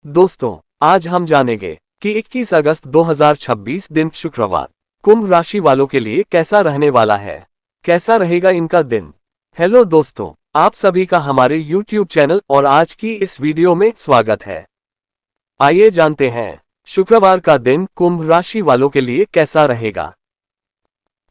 दोस्तों, आज हम जानेंगे कि 21 अगस्त 2026 दिन शुक्रवार कुंभ राशि वालों के लिए कैसा रहने वाला है। कैसा रहेगा इनका दिन। हेलो दोस्तों, आप सभी का हमारे YouTube चैनल और आज की इस वीडियो में स्वागत है। आइए जानते हैं शुक्रवार का दिन कुंभ राशि वालों के लिए कैसा रहेगा।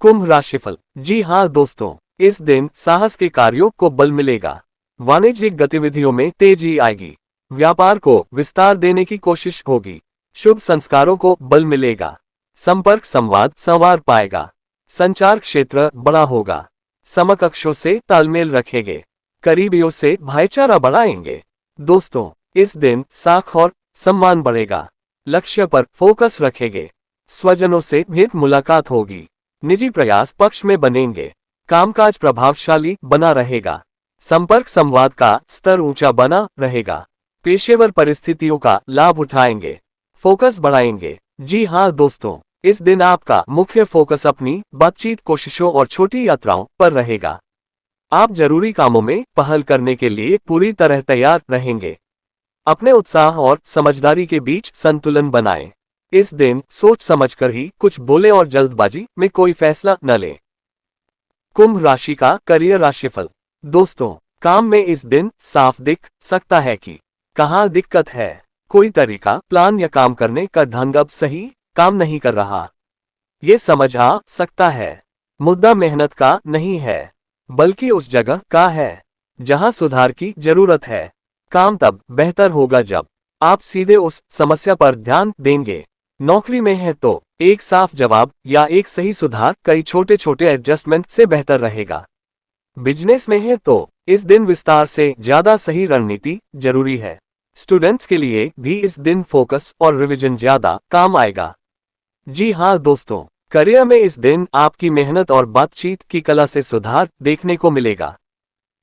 कुंभ राशिफल। जी हाँ दोस्तों, इस दिन साहस के कार्यों को बल मिलेगा। वाणिज्यिक गतिविधियों में तेजी आएगी। व्यापार को विस्तार देने की कोशिश होगी। शुभ संस्कारों को बल मिलेगा। संपर्क संवाद संवार पाएगा। संचार क्षेत्र बड़ा होगा। समकक्षों से तालमेल रखेंगे। करीबियों से भाईचारा बढ़ाएंगे। दोस्तों, इस दिन साख और सम्मान बढ़ेगा। लक्ष्य पर फोकस रखेंगे। स्वजनों से भेंट मुलाकात होगी। निजी प्रयास पक्ष में बनेंगे। कामकाज प्रभावशाली बना रहेगा। संपर्क संवाद का स्तर ऊंचा बना रहेगा। पेशेवर परिस्थितियों का लाभ उठाएंगे। फोकस बढ़ाएंगे। जी हाँ दोस्तों, इस दिन आपका मुख्य फोकस अपनी बातचीत कोशिशों और छोटी यात्राओं पर रहेगा। आप जरूरी कामों में पहल करने के लिए पूरी तरह तैयार रहेंगे। अपने उत्साह और समझदारी के बीच संतुलन बनाएं। इस दिन सोच समझकर ही कुछ बोले और जल्दबाजी में कोई फैसला न लें। कुंभ राशि का करियर राशिफल। दोस्तों, काम में इस दिन साफ दिख सकता है कि कहाँ दिक्कत है। कोई तरीका, प्लान या काम करने का ढंग अब सही काम नहीं कर रहा। ये समझ आ सकता है। मुद्दा मेहनत का नहीं है, बल्कि उस जगह का है जहां सुधार की जरूरत है। काम तब बेहतर होगा जब आप सीधे उस समस्या पर ध्यान देंगे। नौकरी में है तो एक साफ जवाब या एक सही सुधार कई छोटे छोटे एडजस्टमेंट से बेहतर रहेगा। बिजनेस में है तो इस दिन विस्तार से ज्यादा सही रणनीति जरूरी है। स्टूडेंट्स के लिए भी इस दिन फोकस और रिवीजन ज्यादा काम आएगा। जी हाँ दोस्तों, करियर में इस दिन आपकी मेहनत और बातचीत की कला से सुधार देखने को मिलेगा।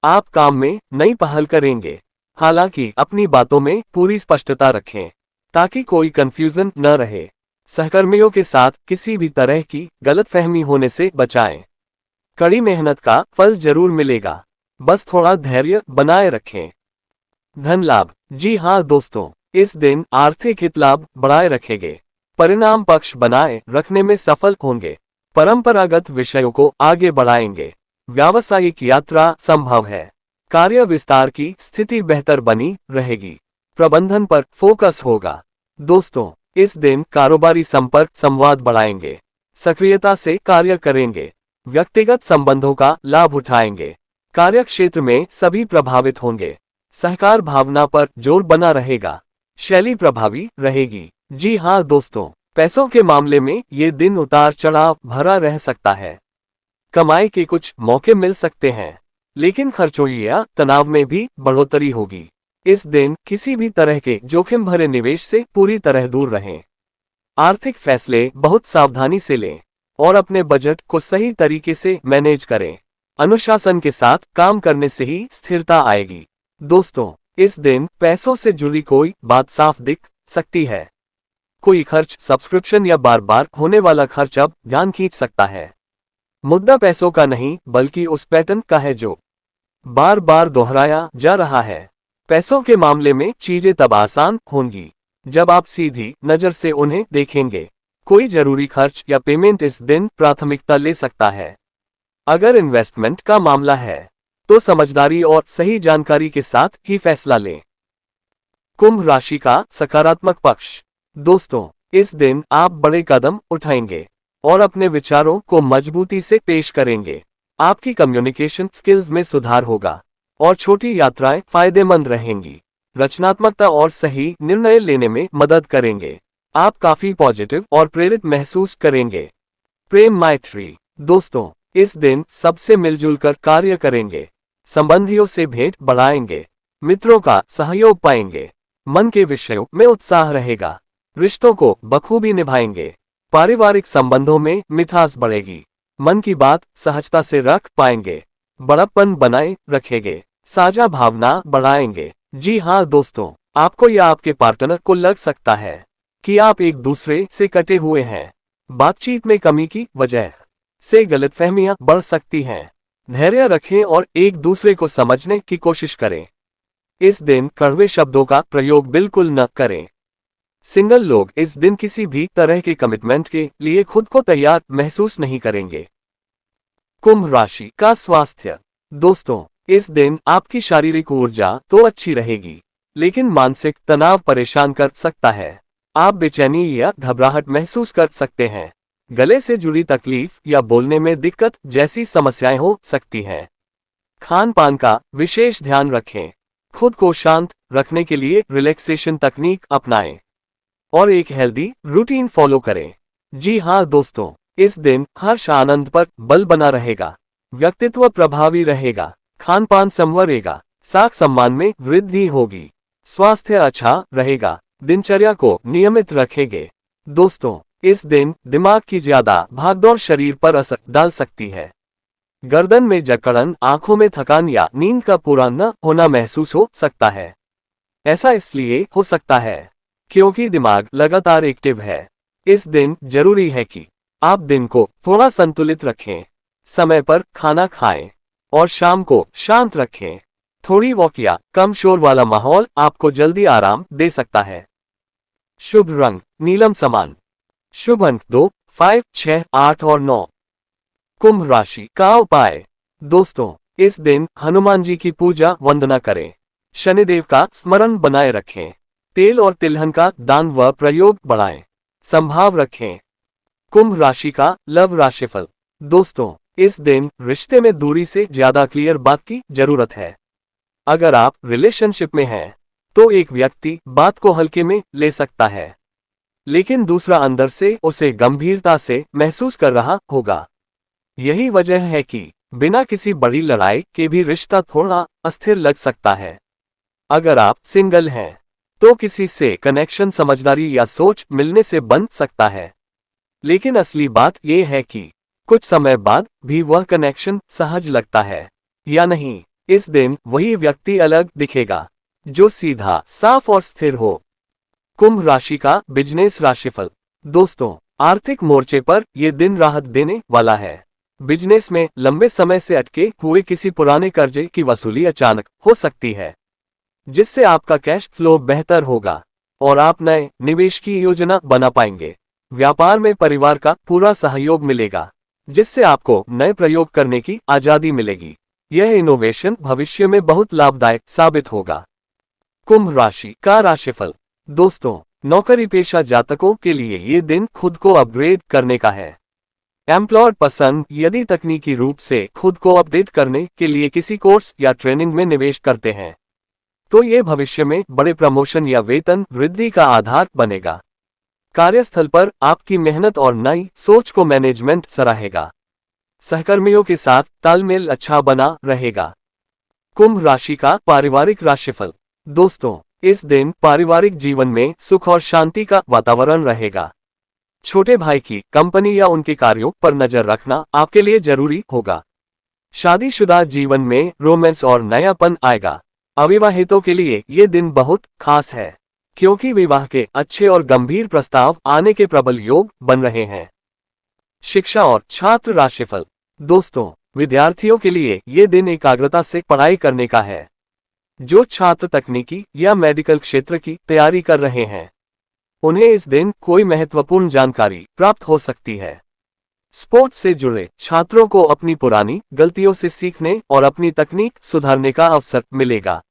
आप काम में नई पहल करेंगे, हालांकि अपनी बातों में पूरी स्पष्टता रखें ताकि कोई कंफ्यूजन न रहे। सहकर्मियों के साथ किसी भी तरह की गलतफहमी होने से बचाएं। कड़ी मेहनत का फल जरूर मिलेगा, बस थोड़ा धैर्य बनाए रखें। धन लाभ। जी हाँ दोस्तों, इस दिन आर्थिक हित लाभ बढ़ाए रखेंगे। परिणाम पक्ष बनाए रखने में सफल होंगे। परंपरागत विषयों को आगे बढ़ाएंगे। व्यावसायिक यात्रा संभव है। कार्य विस्तार की स्थिति बेहतर बनी रहेगी। प्रबंधन पर फोकस होगा। दोस्तों, इस दिन कारोबारी संपर्क संवाद बढ़ाएंगे। सक्रियता से कार्य करेंगे। व्यक्तिगत संबंधों का लाभ उठाएंगे। कार्यक्षेत्र में सभी प्रभावित होंगे। सहकार भावना पर जोर बना रहेगा। शैली प्रभावी रहेगी। जी हाँ दोस्तों, पैसों के मामले में ये दिन उतार चढ़ाव भरा रह सकता है। कमाई के कुछ मौके मिल सकते हैं, लेकिन खर्चों या तनाव में भी बढ़ोतरी होगी। इस दिन किसी भी तरह के जोखिम भरे निवेश से पूरी तरह दूर रहें। आर्थिक फैसले बहुत सावधानी से लें और अपने बजट को सही तरीके से मैनेज करें। अनुशासन के साथ काम करने से ही स्थिरता आएगी। दोस्तों, इस दिन पैसों से जुड़ी कोई बात साफ दिख सकती है। कोई खर्च, सब्सक्रिप्शन या बार बार होने वाला खर्च अब ध्यान खींच सकता है। मुद्दा पैसों का नहीं, बल्कि उस पैटर्न का है जो बार बार दोहराया जा रहा है। पैसों के मामले में चीजें तब आसान होंगी जब आप सीधी नजर से उन्हें देखेंगे। कोई जरूरी खर्च या पेमेंट इस दिन प्राथमिकता ले सकता है। अगर इन्वेस्टमेंट का मामला है तो समझदारी और सही जानकारी के साथ ही फैसला लें। कुंभ राशि का सकारात्मक पक्ष। दोस्तों, इस दिन आप बड़े कदम उठाएंगे और अपने विचारों को मजबूती से पेश करेंगे। आपकी कम्युनिकेशन स्किल्स में सुधार होगा और छोटी यात्राएं फायदेमंद रहेंगी। रचनात्मकता और सही निर्णय लेने में मदद करेंगे। आप काफी पॉजिटिव और प्रेरित महसूस करेंगे। प्रेम मैत्री। दोस्तों, इस दिन सबसे मिलजुल कर कार्य करेंगे। संबंधियों से भेंट बढ़ाएंगे। मित्रों का सहयोग पाएंगे। मन के विषयों में उत्साह रहेगा। रिश्तों को बखूबी निभाएंगे। पारिवारिक संबंधों में मिठास बढ़ेगी। मन की बात सहजता से रख पाएंगे। बड़प्पन बनाए रखेंगे। साझा भावना बढ़ाएंगे। जी हाँ दोस्तों, आपको या आपके पार्टनर को लग सकता है कि आप एक दूसरे से कटे हुए हैं। बातचीत में कमी की वजह से गलतफहमियां बढ़ सकती हैं। धैर्य रखें और एक दूसरे को समझने की कोशिश करें। इस दिन कड़वे शब्दों का प्रयोग बिल्कुल न करें। सिंगल लोग इस दिन किसी भी तरह के कमिटमेंट के लिए खुद को तैयार महसूस नहीं करेंगे। कुंभ राशि का स्वास्थ्य। दोस्तों, इस दिन आपकी शारीरिक ऊर्जा तो अच्छी रहेगी, लेकिन मानसिक तनाव परेशान कर सकता है। आप बेचैनी या घबराहट महसूस कर सकते हैं। गले से जुड़ी तकलीफ या बोलने में दिक्कत जैसी समस्याएं हो सकती हैं। खान पान का विशेष ध्यान रखें। खुद को शांत रखने के लिए रिलैक्सेशन तकनीक अपनाएं और एक हेल्दी रूटीन फॉलो करें। जी हाँ दोस्तों, इस दिन हर्ष आनंद पर बल बना रहेगा, व्यक्तित्व प्रभावी रहेगा, खान पान संवरेगा, साख सम्मान में वृद्धि होगी, स्वास्थ्य अच्छा रहेगा, दिनचर्या को नियमित रखेंगे। दोस्तों, इस दिन दिमाग की ज्यादा भागदौड़ शरीर पर असर डाल सकती है। गर्दन में जकड़न, आंखों में थकान या नींद का पूरा न होना महसूस हो सकता है। ऐसा इसलिए हो सकता है क्योंकि दिमाग लगातार एक्टिव है। इस दिन जरूरी है कि आप दिन को थोड़ा संतुलित रखें, समय पर खाना खाएं और शाम को शांत रखें। थोड़ी वॉक या कम शोर वाला माहौल आपको जल्दी आराम दे सकता है। शुभ रंग नीलम समान। शुभ अंक 2, 5, 6, 8 और 9। कुंभ राशि का उपाय। दोस्तों, इस दिन हनुमान जी की पूजा वंदना करें, शनिदेव का स्मरण बनाए रखें, तेल और तिलहन का दान व प्रयोग बढ़ाएं, संभाव रखें। कुंभ राशि का लव राशिफल। दोस्तों, इस दिन रिश्ते में दूरी से ज्यादा क्लियर बात की जरूरत है। अगर आप रिलेशनशिप में हैं, तो एक व्यक्ति बात को हल्के में ले सकता है, लेकिन दूसरा अंदर से उसे गंभीरता से महसूस कर रहा होगा। यही वजह है कि बिना किसी बड़ी लड़ाई के भी रिश्ता थोड़ा अस्थिर लग सकता है। अगर आप सिंगल हैं, तो किसी से कनेक्शन समझदारी या सोच मिलने से बन सकता है, लेकिन असली बात यह है कि कुछ समय बाद भी वह कनेक्शन सहज लगता है या नहीं। इस दिन वही व्यक्ति अलग दिखेगा जो सीधा, साफ और स्थिर हो। कुंभ राशि का बिजनेस राशिफल। दोस्तों, आर्थिक मोर्चे पर यह दिन राहत देने वाला है। बिजनेस में लंबे समय से अटके हुए किसी पुराने कर्जे की वसूली अचानक हो सकती है, जिससे आपका कैश फ्लो बेहतर होगा और आप नए निवेश की योजना बना पाएंगे। व्यापार में परिवार का पूरा सहयोग मिलेगा, जिससे आपको नए प्रयोग करने की आजादी मिलेगी। यह इनोवेशन भविष्य में बहुत लाभदायक साबित होगा। कुंभ राशि का राशिफल। दोस्तों, नौकरी पेशा जातकों के लिए ये दिन खुद को अपग्रेड करने का है। एम्प्लॉयर पसंद यदि तकनीकी रूप से खुद को अपडेट करने के लिए किसी कोर्स या ट्रेनिंग में निवेश करते हैं, तो ये भविष्य में बड़े प्रमोशन या वेतन वृद्धि का आधार बनेगा। कार्यस्थल पर आपकी मेहनत और नई सोच को मैनेजमेंट सराहेगा। सहकर्मियों के साथ तालमेल अच्छा बना रहेगा। कुंभ राशि का पारिवारिक राशिफल। दोस्तों, इस दिन पारिवारिक जीवन में सुख और शांति का वातावरण रहेगा। छोटे भाई की कंपनी या उनके कार्यों पर नजर रखना आपके लिए जरूरी होगा। शादीशुदा जीवन में रोमांस और नयापन आएगा। अविवाहितों के लिए ये दिन बहुत खास है, क्योंकि विवाह के अच्छे और गंभीर प्रस्ताव आने के प्रबल योग बन रहे हैं। शिक्षा और छात्र राशिफल। दोस्तों, विद्यार्थियों के लिए ये दिन एकाग्रता से पढ़ाई करने का है। जो छात्र तकनीकी या मेडिकल क्षेत्र की तैयारी कर रहे हैं, उन्हें इस दिन कोई महत्वपूर्ण जानकारी प्राप्त हो सकती है। स्पोर्ट्स से जुड़े छात्रों को अपनी पुरानी गलतियों से सीखने और अपनी तकनीक सुधारने का अवसर मिलेगा।